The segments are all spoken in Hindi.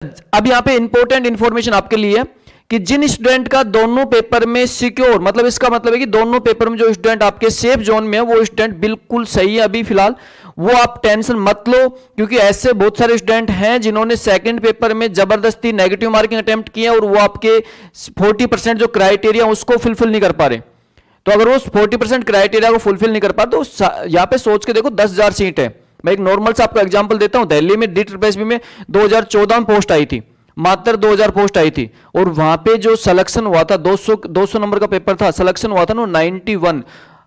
अब यहाँ पे इंपॉर्टेंट इंफॉर्मेशन आपके लिए कि जिन स्टूडेंट का दोनों पेपर में सिक्योर, मतलब इसका मतलब है कि दोनों पेपर में जो स्टूडेंट आपके सेफ जोन में है वो स्टूडेंट बिल्कुल सही है अभी फिलहाल, वो आप टेंशन मत लो, क्योंकि ऐसे बहुत सारे स्टूडेंट हैं जिन्होंने सेकंड पेपर में जबरदस्ती नेगेटिव मार्किंग अटेम्प्ट किया और वो आपके 40% जो क्राइटेरिया उसको फुलफिल नहीं कर पा रहे। तो अगर वो 40% क्राइटेरिया को फुलफिल नहीं कर पा तो यहाँ पे सोच के देखो 10,000 सीट है। मैं एक नॉर्मल सा आपको एग्जांपल देता हूं, दिल्ली में DSSB में 2014 में पोस्ट आई थी, मात्र 2000 पोस्ट आई थी, और वहां पे जो सिलेक्शन हुआ था 200 नंबर का पेपर था, सिलेक्शन हुआ था ना 91,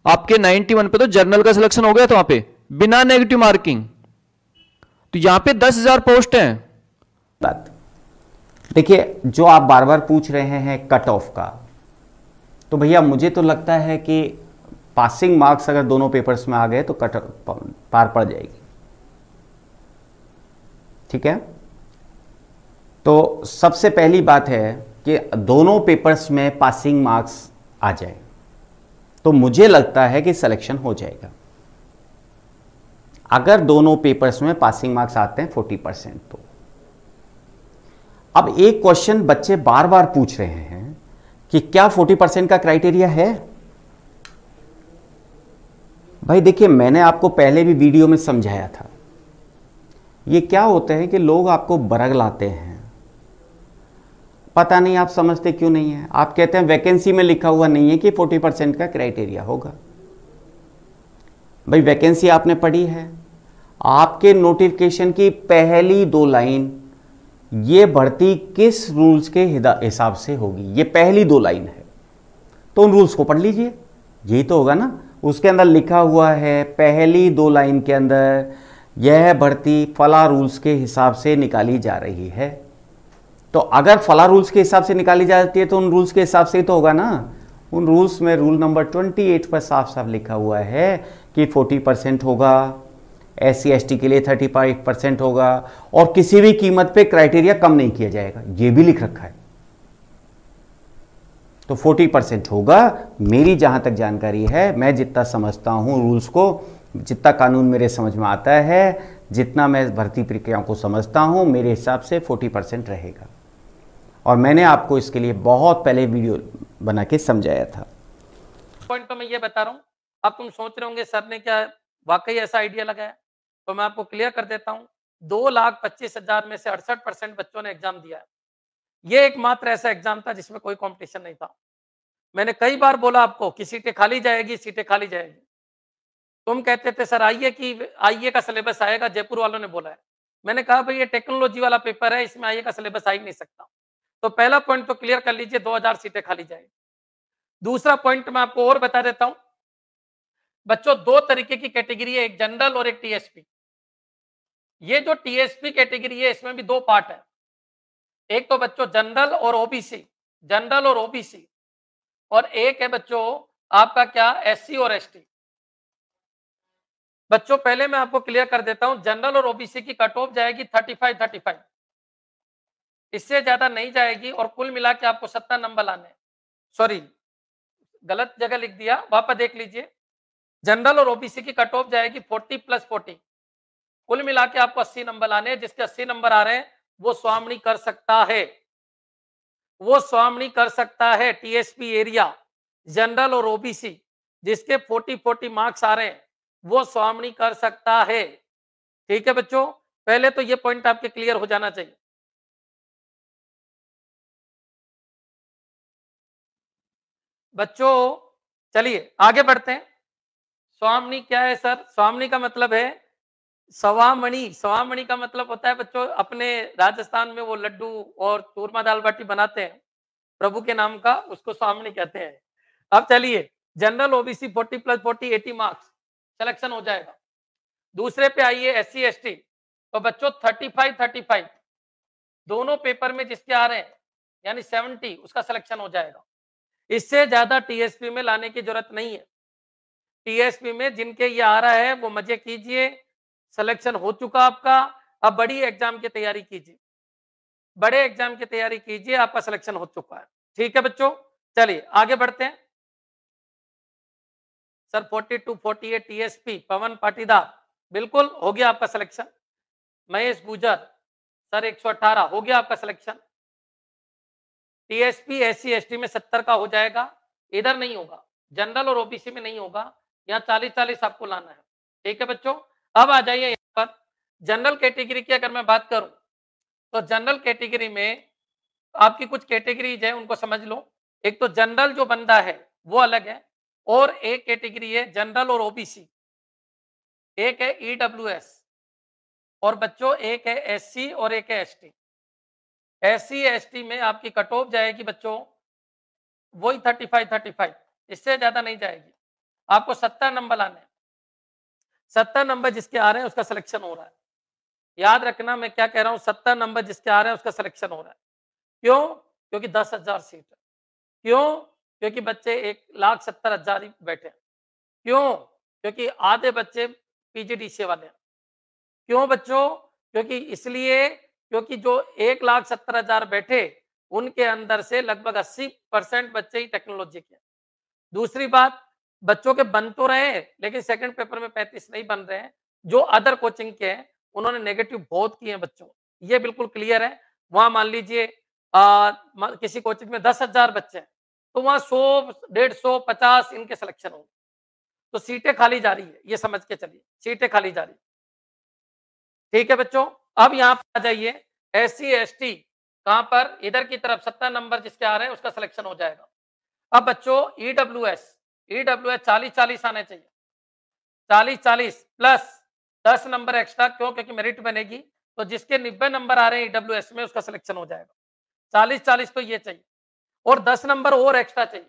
आपके 91 पे तो जर्नल का सिलेक्शन हो गया था वहां पे बिना नेगेटिव मार्किंग। तो यहां पे 10,000 पोस्ट है। बात देखिए, जो आप बार बार पूछ रहे हैं कट ऑफ का, तो भैया मुझे तो लगता है कि पासिंग मार्क्स अगर दोनों पेपर्स में आ गए तो कट पार पड़ जाएगी। ठीक है, तो सबसे पहली बात है कि दोनों पेपर्स में पासिंग मार्क्स आ जाए तो मुझे लगता है कि सिलेक्शन हो जाएगा। अगर दोनों पेपर्स में पासिंग मार्क्स आते हैं 40% तो। अब एक क्वेश्चन बच्चे बार बार पूछ रहे हैं कि क्या 40% का क्राइटेरिया है। भाई देखिए, मैंने आपको पहले भी वीडियो में समझाया था, ये क्या होता है कि लोग आपको बरग लाते हैं, पता नहीं आप समझते क्यों नहीं है। आप कहते हैं वैकेंसी में लिखा हुआ नहीं है कि 40% का क्राइटेरिया होगा। भाई वैकेंसी आपने पढ़ी है, आपके नोटिफिकेशन की पहली 2 लाइन, ये भर्ती किस रूल्स के हिसाब से होगी, ये पहली 2 लाइन है, तो उन रूल्स को पढ़ लीजिए, यही तो होगा ना। उसके अंदर लिखा हुआ है पहली 2 लाइन के अंदर, यह भर्ती फला रूल्स के हिसाब से निकाली जा रही है। तो अगर फला रूल्स के हिसाब से निकाली जाती है तो उन रूल्स के हिसाब से ही तो होगा ना। उन रूल्स में रूल नंबर 28 पर साफ साफ लिखा हुआ है कि 40% होगा, SC ST के लिए 35% होगा, और किसी भी कीमत पे क्राइटेरिया कम नहीं किया जाएगा, ये भी लिख रखा है। तो 40% होगा। मेरी जहां तक जानकारी है, मैं जितना समझता हूं रूल्स को, जितना कानून मेरे समझ में आता है, जितना मैं भर्ती प्रक्रियाओं को समझता हूं, मेरे हिसाब से 40% रहेगा। और मैंने आपको इसके लिए बहुत पहले वीडियो बना के समझाया था। पॉइंट तो मैं ये बता रहा हूं, अब तुम सोच रहे होंगे सर ने क्या वाकई ऐसा आइडिया लगाया, तो मैं आपको क्लियर कर देता हूं। 2,25,000 में से 68% बच्चों ने एग्जाम दिया है। ये एकमात्र ऐसा एग्जाम था जिसमें कोई कंपटीशन नहीं था। मैंने कई बार बोला आपको कि सीटें खाली जाएगी, सीटें खाली जाएगी। तुम कहते थे सर आईए का सिलेबस आएगा, जयपुर वालों ने बोला है। मैंने कहा भाई ये टेक्नोलॉजी वाला पेपर है, इसमें आईए का सिलेबस आ ही नहीं सकता। तो पहला पॉइंट तो क्लियर कर लीजिए, 2000 सीटें खाली जाएगी। दूसरा पॉइंट मैं आपको और बता देता हूं, बच्चों 2 तरीके की कैटेगरी है, एक जनरल और एक टीएसपी। ये जो टीएसपी कैटेगरी है इसमें भी 2 पार्ट है, एक तो बच्चों जनरल और ओबीसी, जनरल और ओबीसी, और एक है बच्चों आपका क्या एससी और एसटी। बच्चों पहले मैं आपको क्लियर कर देता हूं, जनरल और ओबीसी की कट ऑफ जाएगी 35, इससे ज्यादा नहीं जाएगी, और कुल मिला के आपको 70 नंबर लाने। सॉरी, गलत जगह लिख दिया, वापस देख लीजिए। जनरल और ओबीसी की कट ऑफ जाएगी 40 + 40, कुल मिला के आपको 80 नंबर लाने। जिसके 80 नंबर आ रहे हैं वो स्वामनी कर सकता है, वो स्वामनी कर सकता है। टीएसपी एरिया, जनरल और ओबीसी, जिसके 40 मार्क्स आ रहे हैं वो स्वामनी कर सकता है। ठीक है बच्चों, पहले तो ये पॉइंट आपके क्लियर हो जाना चाहिए। बच्चों चलिए आगे बढ़ते हैं। स्वामनी क्या है सर? स्वामनी का मतलब है सवामणि। सवामणि का मतलब होता है बच्चों, अपने राजस्थान में वो लड्डू और चूरमा दाल बाटी बनाते हैं प्रभु के नाम का, उसको स्वामणी कहते हैं। अब चलिए, जनरल ओबीसी 40 + 40 80 मार्क्स सिलेक्शन हो जाएगा। दूसरे पे आइए एससी एसटी, तो बच्चों 35 दोनों पेपर में जिसके आ रहे हैं यानी 70, उसका सिलेक्शन हो जाएगा। इससे ज्यादा टीएसपी में लाने की जरूरत नहीं है। टीएसपी में जिनके ये आ रहा है वो मजे कीजिए, सिलेक्शन हो चुका आपका। अब बड़ी एग्जाम की तैयारी कीजिए, बड़े एग्जाम की तैयारी कीजिए, आपका सिलेक्शन हो चुका है। ठीक है बच्चों, चलिए आगे बढ़ते हैं। सर 42 48 टीएसपी, पवन पाटीदार, बिल्कुल हो गया आपका सिलेक्शन। महेश गुजर सर 118 हो गया आपका सिलेक्शन। टीएसपी एससी एसटी में 70 का हो जाएगा, इधर नहीं होगा, जनरल और ओबीसी में नहीं होगा, यहाँ 40-40 आपको लाना है। ठीक है बच्चों, अब आ जाइए यहाँ पर जनरल कैटेगरी की अगर मैं बात करूं तो जनरल कैटेगरी में आपकी कुछ कैटेगरीज है, उनको समझ लो। एक तो जनरल जो बंदा है वो अलग है, और एक कैटेगरी है जनरल और ओबीसी, एक है ईडब्ल्यूएस, और बच्चों एक है एससी और एक है एसटी। एससी एसटी में आपकी कट ऑफ जाएगी बच्चों वही 35, इससे ज्यादा नहीं जाएगी। आपको 70 नंबर लाने हैं, 70 नंबर जिसके आ रहे हैं उसका सिलेक्शन हो रहा है। याद रखना मैं क्या कह रहा हूं, 70 नंबर जिसके आ रहे हैं उसका सिलेक्शन हो रहा है। क्यों? क्योंकि 10,000 सीट है। क्यों? क्योंकि बच्चे 1,70,000 ही बैठे हैं। क्यों? क्योंकि आधे बच्चे पीजीडीसीए वाले हैं। क्यों बच्चों? क्योंकि इसलिए क्योंकि जो 1,70,000 बैठे उनके अंदर से लगभग 80% बच्चे ही टेक्नोलॉजी के। दूसरी बात, बच्चों के बन तो रहे हैं लेकिन सेकंड पेपर में 35 नहीं बन रहे हैं। जो अदर कोचिंग के हैं उन्होंने नेगेटिव बहुत किए हैं बच्चों, ये बिल्कुल क्लियर है। वहां मान लीजिए किसी कोचिंग में 10,000 बच्चे हैं तो वहां 100, 150, 50 इनके सिलेक्शन होंगे। तो सीटें खाली जा रही है, ये समझ के चलिए, सीटें खाली जा रही है। ठीक है बच्चों, अब यहाँ पर आ जाइए एससी एसटी, कहां पर? इधर की तरफ 70 नंबर जिसके आ रहे हैं उसका सिलेक्शन हो जाएगा। अब बच्चों ईडब्ल्यूएस 40-40 आने चाहिए, 40-40 प्लस 10 नंबर एक्स्ट्रा। क्यों? क्योंकि मेरिट बनेगी, तो जिसके 90 नंबर आ रहे हैं ईडब्ल्यूएस में उसका सिलेक्शन हो जाएगा। 40-40 तो ये चाहिए, और 10 नंबर और एक्स्ट्रा चाहिए,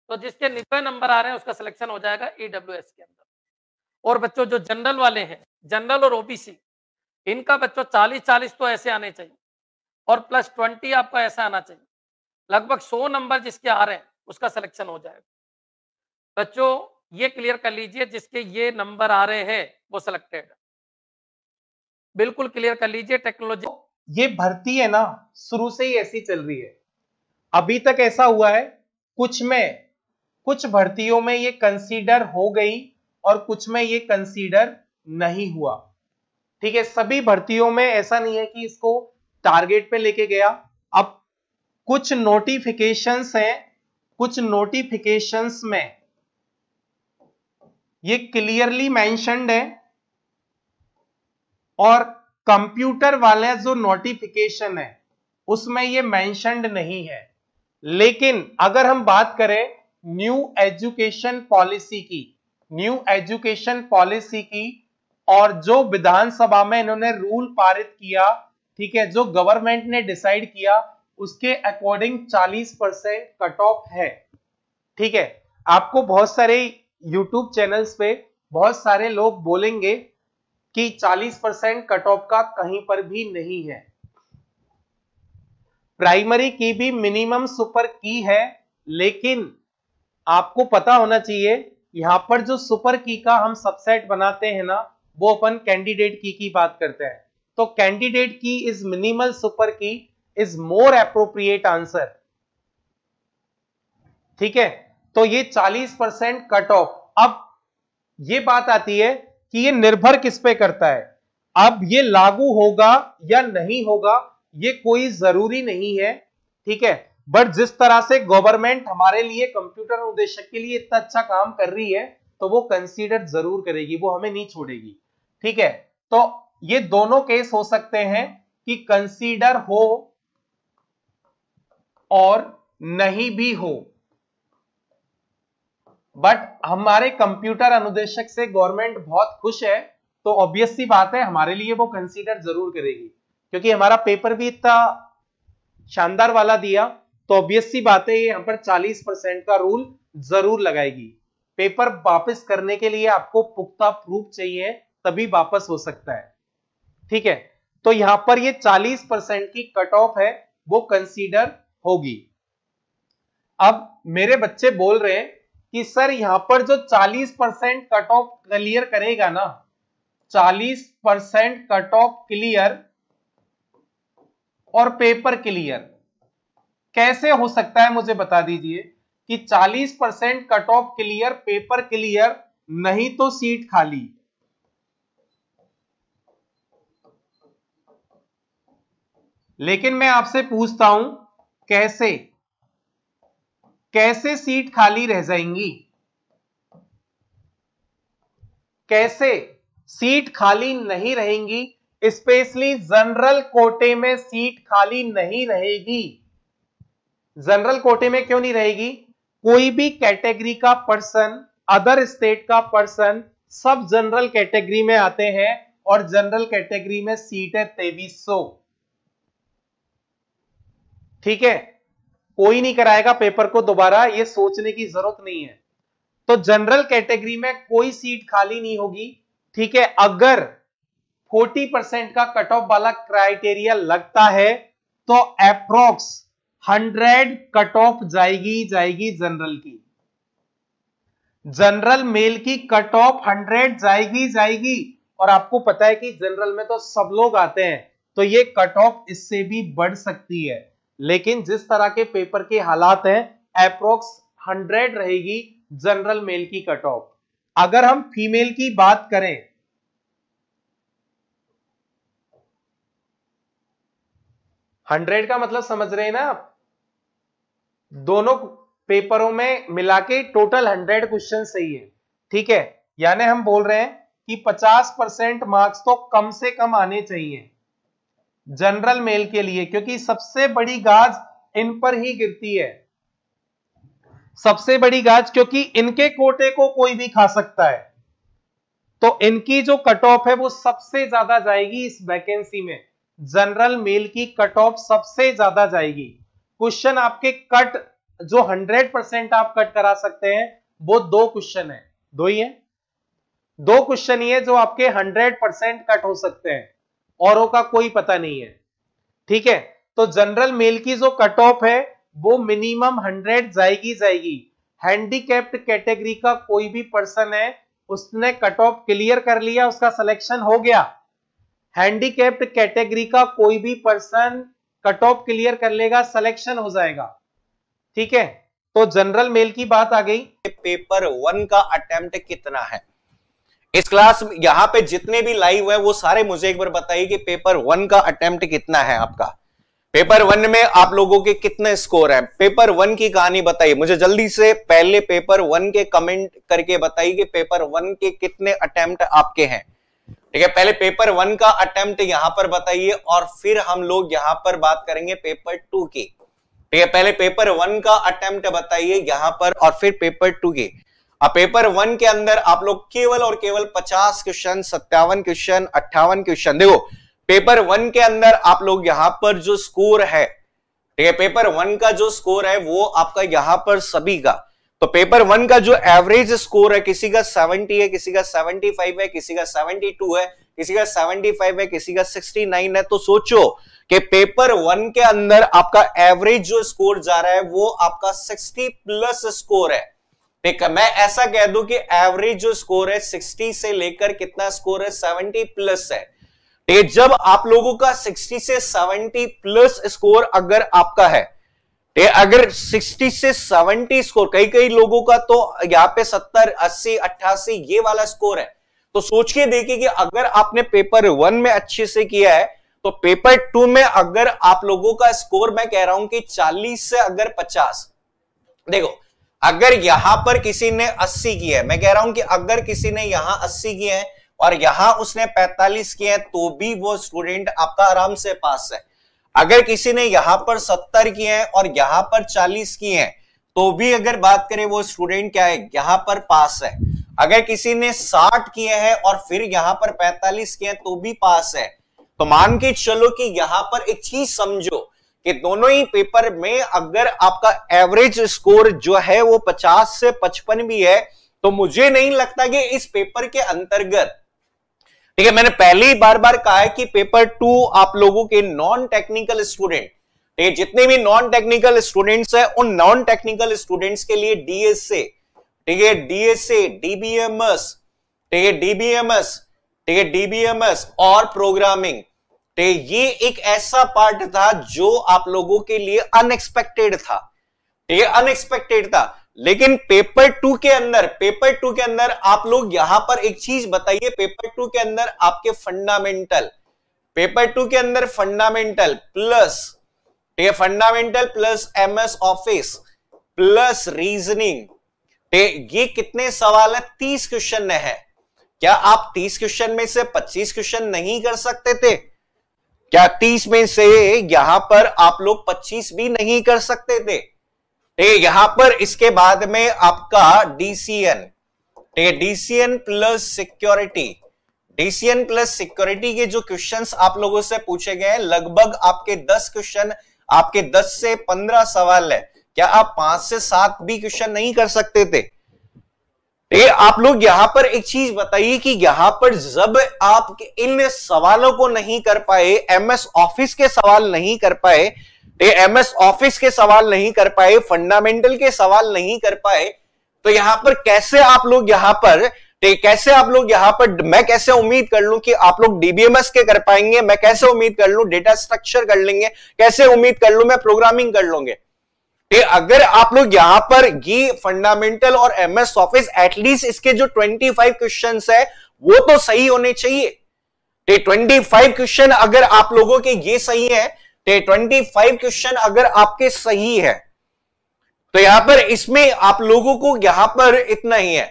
तो जिसके 90 नंबर आ रहे हैं उसका सिलेक्शन हो जाएगा ईडब्ल्यूएस के अंदर। और बच्चों जो जनरल वाले हैं, जनरल और ओबीसी, इनका बच्चों 40-40 तो ऐसे आने चाहिए, और प्लस 20 आपका ऐसा आना चाहिए। लगभग 100 नंबर जिसके आ रहे हैं उसका सिलेक्शन हो जाएगा। बच्चों ये क्लियर कर लीजिए, जिसके ये नंबर आ रहे हैं वो सिलेक्टेड, बिल्कुल क्लियर कर लीजिए। टेक्नोलॉजी ये भर्ती है ना शुरू से ही ऐसी चल रही है, अभी तक ऐसा हुआ है। कुछ भर्तियों में ये कंसीडर हो गई और कुछ में ये कंसीडर नहीं हुआ। ठीक है, सभी भर्तियों में ऐसा नहीं है कि इसको टारगेट पे लेके गया। अब कुछ नोटिफिकेशंस हैं, कुछ नोटिफिकेशंस में ये क्लियरली मेंशन्ड है, और कंप्यूटर वाले जो नोटिफिकेशन है उसमें ये मेंशन्ड नहीं है। लेकिन अगर हम बात करें न्यू एजुकेशन पॉलिसी की, और जो विधानसभा में इन्होंने रूल पारित किया, ठीक है, जो गवर्नमेंट ने डिसाइड किया, उसके अकॉर्डिंग 40% कट ऑफ है। ठीक है, आपको बहुत सारे यूट्यूब चैनल्स पे बहुत सारे लोग बोलेंगे कि 40% कट ऑफ का कहीं पर भी नहीं है। प्राइमरी की भी मिनिमम सुपर की है, लेकिन आपको पता होना चाहिए यहां पर जो सुपर की का हम सबसेट बनाते हैं ना, वो अपन कैंडिडेट की बात करते हैं। तो कैंडिडेट की इज मिनिमल सुपर की इज मोर एप्रोप्रिएट आंसर। ठीक है, तो ये 40% कट ऑफ। अब ये बात आती है कि ये निर्भर किस पे करता है। अब ये लागू होगा या नहीं होगा ये कोई जरूरी नहीं है, ठीक है, बट जिस तरह से गवर्नमेंट हमारे लिए कंप्यूटर अनुदेशक के लिए इतना अच्छा काम कर रही है तो वो कंसीडर जरूर करेगी, वो हमें नहीं छोड़ेगी। ठीक है, तो ये दोनों केस हो सकते हैं कि कंसीडर हो और नहीं भी हो, बट हमारे कंप्यूटर अनुदेशक से गवर्नमेंट बहुत खुश है, तो ऑब्वियस सी बात है हमारे लिए वो कंसीडर जरूर करेगी, क्योंकि हमारा पेपर भी इतना शानदार वाला दिया, तो ऑब्वियस सी बात है ये यहां पर 40% का रूल जरूर लगाएगी। पेपर वापस करने के लिए आपको पुख्ता प्रूफ चाहिए, तभी वापस हो सकता है। ठीक है, तो यहां पर ये 40% की कट ऑफ है, वो कंसीडर होगी। अब मेरे बच्चे बोल रहे हैं कि सर यहां पर जो 40% कट ऑफ क्लियर करेगा ना, 40% कट ऑफ क्लियर और पेपर क्लियर कैसे हो सकता है, मुझे बता दीजिए कि 40% cut off clear, paper clear, नहीं तो सीट खाली। लेकिन मैं आपसे पूछता हूं कैसे कैसे सीट खाली रह जाएंगी, कैसे सीट खाली नहीं रहेंगी, स्पेशली जनरल कोटे में सीट खाली नहीं रहेगी। जनरल कोटे में क्यों नहीं रहेगी? कोई भी कैटेगरी का पर्सन, अदर स्टेट का पर्सन, सब जनरल कैटेगरी में आते हैं और जनरल कैटेगरी में सीट है 2300। ठीक है, कोई नहीं कराएगा पेपर को दोबारा, ये सोचने की जरूरत नहीं है। तो जनरल कैटेगरी में कोई सीट खाली नहीं होगी। ठीक है, अगर 40% का कट ऑफ वाला क्राइटेरिया लगता है तो अप्रोक्स 100 कट ऑफ जाएगी जनरल की। जनरल मेल की कट ऑफ 100 जाएगी। और आपको पता है कि जनरल में तो सब लोग आते हैं, तो ये कट ऑफ इससे भी बढ़ सकती है। लेकिन जिस तरह के पेपर के हालात हैं, अप्रोक्स 100 रहेगी जनरल मेल की कट ऑफ। अगर हम फीमेल की बात करें, हंड्रेड का मतलब समझ रहे हैं ना आप? दोनों पेपरों में मिला के टोटल 100 क्वेश्चन सही है। ठीक है, यानी हम बोल रहे हैं कि 50% मार्क्स तो कम से कम आने चाहिए जनरल मेल के लिए, क्योंकि सबसे बड़ी गाज इन पर ही गिरती है। सबसे बड़ी गाज, क्योंकि इनके कोटे को कोई भी खा सकता है, तो इनकी जो कट ऑफ है वो सबसे ज्यादा जाएगी इस वैकेंसी में। जनरल मेल की कट ऑफ सबसे ज्यादा जाएगी। क्वेश्चन आपके कट जो 100% आप कट करा सकते हैं वो 2 क्वेश्चन है, 2 ही है, 2 क्वेश्चन ही है जो आपके 100% कट हो सकते हैं, औरों का कोई पता नहीं है। ठीक है, तो जनरल मेल की जो कट ऑफ है वो मिनिमम 100 जाएगी। हैंडीकैप्ड कैटेगरी का कोई भी पर्सन है, उसने कट ऑफ क्लियर कर लिया, उसका सिलेक्शन हो गया। हैंडीकैप्ड कैटेगरी का कोई भी पर्सन कट ऑफ क्लियर कर लेगा, सिलेक्शन हो जाएगा। ठीक है, तो जनरल मेल की बात आ गई। पेपर 1 का अटेम्प्ट कितना है इस क्लास में? यहां पे जितने भी लाइव है वो सारे मुझे एक बार बताइए कि पेपर 1 का अटेम्प्ट कितना है आपका। पेपर 1 में आप लोगों के कितने स्कोर है? पेपर 1 की कहानी बताइए मुझे जल्दी से। पहले पेपर 1 के कमेंट करके बताइए कि पेपर 1 के कितने अटेम्प्ट आपके हैं। ठीक है, पहले पेपर 1 का अटेम्प्ट यहां पर बताइए और फिर हम लोग यहां पर बात करेंगे पेपर 2 की। ठीक है, पहले पेपर 1 का अटेम्प्ट बताइए यहां पर और फिर पेपर 2 की। अब पेपर 1 के अंदर आप लोग केवल और केवल 50 क्वेश्चन, 57 क्वेश्चन, 58 क्वेश्चन। देखो पेपर 1 के अंदर आप लोग यहां पर जो स्कोर है, ठीक है, पेपर 1 का जो स्कोर है वो आपका यहां पर सभी का, तो पेपर 1 का जो एवरेज स्कोर है, किसी का 70 है, किसी का 75 है, किसी का 72 है, किसी का 75 है, किसी का 69 है। तो सोचो कि पेपर 1 के अंदर आपका एवरेज जो स्कोर जा रहा है वो आपका 60 प्लस स्कोर है। ठीक है, मैं ऐसा कह दूं कि एवरेज जो स्कोर है 60 से लेकर कितना स्कोर है, 70 प्लस है। ठीक है, जब आप लोगों का 60 से 70 प्लस स्कोर अगर आपका है, अगर 60 से 70 स्कोर, कई लोगों का तो यहां पे 70, 80, 88 ये वाला स्कोर है, तो सोच के देखिए कि अगर आपने पेपर 1 में अच्छे से किया है तो पेपर 2 में अगर आप लोगों का स्कोर, मैं कह रहा हूं कि 40 से अगर 50, देखो अगर यहां पर किसी ने 80 किया है, मैं कह रहा हूं कि अगर किसी ने यहां 80 किए हैं और यहां उसने 45 किए हैं तो भी वो स्टूडेंट आपका आराम से पास है। अगर किसी ने यहां पर 70 किए हैं और यहां पर 40 किए हैं तो भी अगर बात करें वो स्टूडेंट क्या है, यहां पर पास है। अगर किसी ने 60 किए हैं और फिर यहां पर 45 किए हैं तो भी पास है। तो मान के चलो कि यहां पर एक चीज समझो कि दोनों ही पेपर में अगर आपका एवरेज स्कोर जो है वो 50 से 55 भी है तो मुझे नहीं लगता कि इस पेपर के अंतर्गत, ठीक है, मैंने पहले ही बार बार कहा है कि पेपर 2 आप लोगों के नॉन टेक्निकल स्टूडेंट, ठीक है, जितने भी नॉन टेक्निकल स्टूडेंट्स हैं उन नॉन टेक्निकल स्टूडेंट्स के लिए डीएसए, ठीक है, डीएसए, डीबीएमएस, ठीक है, डीबीएमएस, ठीक है, डीबीएमएस और प्रोग्रामिंग, ये एक ऐसा पार्ट था जो आप लोगों के लिए अनएक्सपेक्टेड था, ठीक है, अनएक्सपेक्टेड था। लेकिन पेपर 2 के अंदर आप लोग यहां पर एक चीज बताइए, पेपर 2 के अंदर आपके फंडामेंटल, पेपर 2 के अंदर फंडामेंटल प्लस, ठीक है, fundamental plus MS office plus reasoning, ये कितने सवाल है? 30 क्वेश्चन है। क्या आप 30 क्वेश्चन में से 25 क्वेश्चन नहीं कर सकते थे? क्या 30 में से यहां पर आप लोग 25 भी नहीं कर सकते थे? यहां पर इसके बाद में आपका DCN, DCN plus security, DCN plus security के जो क्वेश्चंस आप लोगों से पूछे गए हैं, लगभग आपके 10 क्वेश्चन, आपके 10 से 15 सवाल है। क्या आप 5 से 7 भी क्वेश्चन नहीं कर सकते थे? आप लोग यहां पर एक चीज बताइए कि यहां पर जब आप इन सवालों को नहीं कर पाए, एमएस ऑफिस के सवाल नहीं कर पाए, एमएस ऑफिस के सवाल नहीं कर पाए, फंडामेंटल के सवाल नहीं कर पाए, तो यहां पर कैसे आप लोग यहां पर मैं कैसे उम्मीद कर लूं कि आप लोग डीबीएमएस के कर पाएंगे? मैं कैसे उम्मीद कर लूं डेटा स्ट्रक्चर कर लेंगे? कैसे उम्मीद कर लूं मैं प्रोग्रामिंग कर लूंगे? अगर आप लोग यहां पर ये फंडामेंटल और एमएस ऑफिस एटलीस्ट इसके जो 25 क्वेश्चंस है वो तो सही होने चाहिए। 25 क्वेश्चन अगर आप लोगों के ये सही है, 25 क्वेश्चन अगर आपके सही है, तो यहां पर इसमें आप लोगों को यहां पर इतना ही है।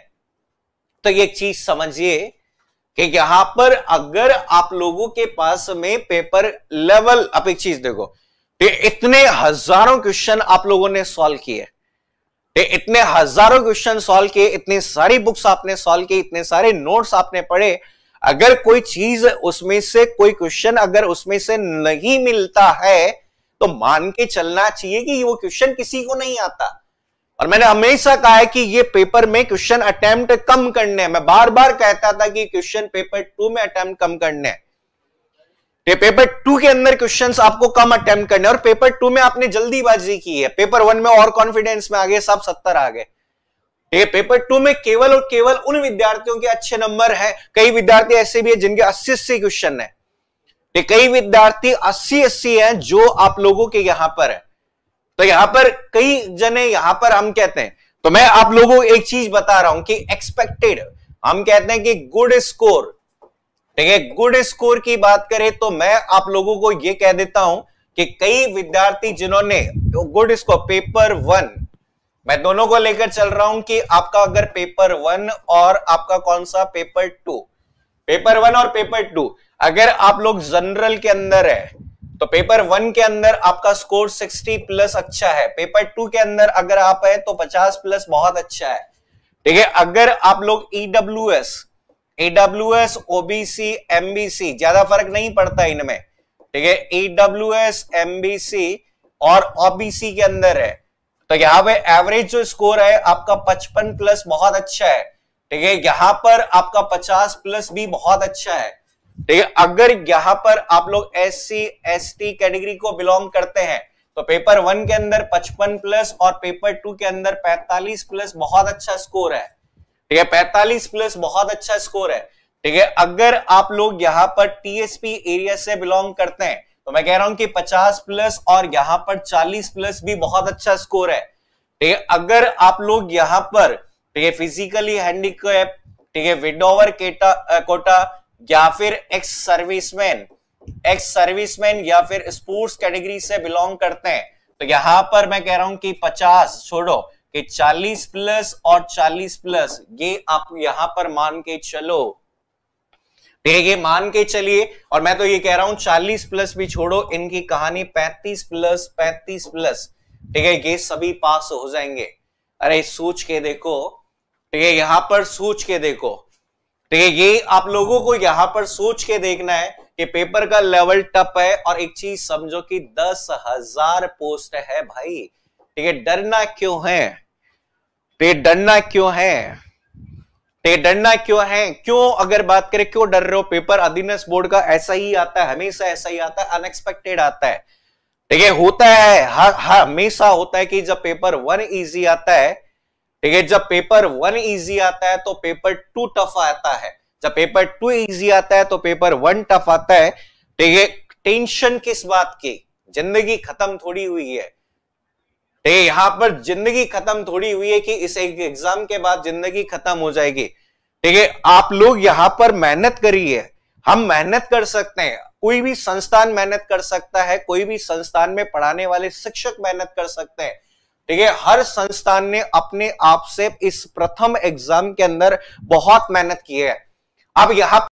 तो ये चीज समझिए कि यहां पर अगर आप लोगों के पास में पेपर लेवल, अब एक चीज देखो, इतने हजारों क्वेश्चन आप लोगों ने सॉल्व किए, इतने हजारों क्वेश्चन सॉल्व किए, इतनी सारी बुक्स आपने सॉल्व की, इतने सारे नोट्स आपने पढ़े, अगर कोई चीज उसमें से, कोई क्वेश्चन अगर उसमें से नहीं मिलता है तो मान के चलना चाहिए कि वो क्वेश्चन किसी को नहीं आता। और मैंने हमेशा कहा है कि ये पेपर में क्वेश्चन अटेम्प्ट कम करने हैं। मैं बार बार कहता था कि क्वेश्चन पेपर 2 में अटेम्प्ट कम करने हैं, पेपर 2 के अंदर क्वेश्चंस आपको कम अटेम्प्ट करने, और पेपर 2 में आपने जल्दीबाजी की है, पेपर 1 में और कॉन्फिडेंस में आ गए, सब 70 आ गए। पेपर 2 में केवल और केवल उन विद्यार्थियों के अच्छे नंबर हैं। कई विद्यार्थी ऐसे भी हैं जिनके 80-80 क्वेश्चन है, कई विद्यार्थी 80-80 हैं जो आप लोगों के यहां पर है। तो यहां पर कई जने यहां पर हम कहते हैं, तो मैं आप लोगों को एक चीज बता रहा हूं कि एक्सपेक्टेड, हम कहते हैं कि गुड स्कोर, ठीक है, गुड स्कोर की बात करें तो मैं आप लोगों को यह कह देता हूं कि कई विद्यार्थी जिन्होंने गुड स्कोर पेपर 1, मैं दोनों को लेकर चल रहा हूं कि आपका अगर पेपर 1 और आपका कौन सा पेपर 2, पेपर 1 और पेपर 2, अगर आप लोग जनरल के अंदर है तो पेपर 1 के अंदर आपका स्कोर 60 प्लस अच्छा है, पेपर 2 के अंदर अगर आप है तो 50 प्लस बहुत अच्छा है, ठीक है। अगर आप लोग ईडब्ल्यूएस, ओबीसी, एमबीसी, ज्यादा फर्क नहीं पड़ता इनमें, ठीक है, ईडब्ल्यूएस, एमबीसी और ओबीसी के अंदर है तो यहां पे एवरेज जो स्कोर है आपका 55 प्लस बहुत अच्छा है, ठीक है। यहां पर आपका 50 प्लस भी बहुत अच्छा है, ठीक है। अगर यहां पर आप लोग एससी एसटी कैटेगरी को बिलोंग करते हैं तो पेपर 1 के अंदर 55 प्लस और पेपर 2 के अंदर 45 प्लस बहुत अच्छा स्कोर है, ठीक है, 45 प्लस बहुत अच्छा स्कोर है, ठीक है। अगर आप लोग यहां पर टीएसपी एरिया से बिलोंग करते हैं तो मैं कह रहा हूं कि 50 प्लस और यहां पर 40 प्लस भी बहुत अच्छा स्कोर है, ठीक है। अगर आप लोग यहां पर, ठीक है, फिजिकली हैंडीकैप, ठीक है, विडोवर कोटा या फिर एक्स सर्विसमैन या फिर स्पोर्ट्स कैटेगरी से बिलोंग करते हैं तो यहां पर मैं कह रहा हूं कि 50 छोड़ो कि 40 प्लस और 40 प्लस, ये आप यहां पर मान के चलो, ठीक है, ये मान के चलिए। और मैं तो ये कह रहा हूं 40 प्लस भी छोड़ो, इनकी कहानी 35 प्लस, 35 प्लस, ठीक है, ये सभी पास हो जाएंगे। अरे सोच के देखो, ठीक है, यहां पर सोच के देखो, ठीक है, ये आप लोगों को यहां पर सोच के देखना है कि पेपर का लेवल टफ है। और एक चीज समझो कि 10,000 पोस्ट है भाई, ठीक है, डरना क्यों है, डरना क्यों है, डरना क्यों है, क्यों अगर बात करें क्यों डर रहे हो? पेपर अधीनस्थ बोर्ड का ऐसा ही आता है, हमेशा ऐसा ही आता है, अनएक्सपेक्टेड आता है, ठीक है, होता है, हमेशा होता है कि जब पेपर 1 इजी आता है, ठीक है, जब पेपर 1 इजी आता है तो पेपर 2 टफ आता है, जब पेपर 2 इजी आता है तो पेपर 1 टफ आता है, ठीक है। टेंशन किस बात की? जिंदगी खत्म थोड़ी हुई है, ठीक है, यहां पर जिंदगी खत्म थोड़ी हुई है कि इस एग्जाम के बाद जिंदगी खत्म हो जाएगी, ठीक है। आप लोग यहां पर मेहनत करिए, हम मेहनत कर सकते हैं, कोई भी संस्थान मेहनत कर सकता है, कोई भी संस्थान में पढ़ाने वाले शिक्षक मेहनत कर सकते हैं। ठीक है, हर संस्थान ने अपने आप से इस प्रथम एग्जाम के अंदर बहुत मेहनत की है। अब यहां